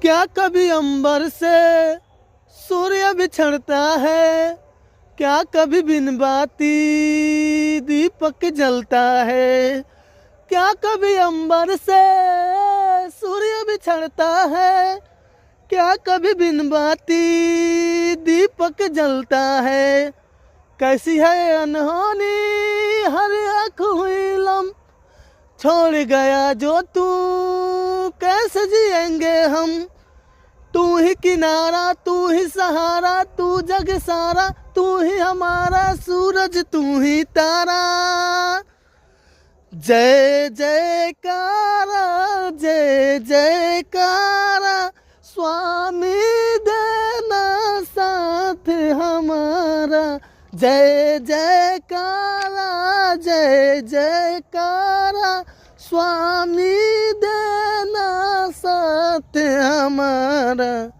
क्या कभी अंबर से सूर्य बिछड़ता है, क्या कभी बिन बाती दीपक जलता है। क्या कभी अंबर से सूर्य बिछड़ता है, क्या कभी बिन बाती दीपक जलता है। कैसी है अनहोनी हर आँख हुई लम, छोड़ गया जो तू कैसे जिएंगे हम। तू ही किनारा, तू ही सहारा, तू जग सारा, तू ही हमारा सूरज, तू ही तारा। जय जयकारा, जय जयकारा, स्वामी देना साथ हमारा। जय जयकारा, जय जयकारा, स्वामी देना साथ हमारा।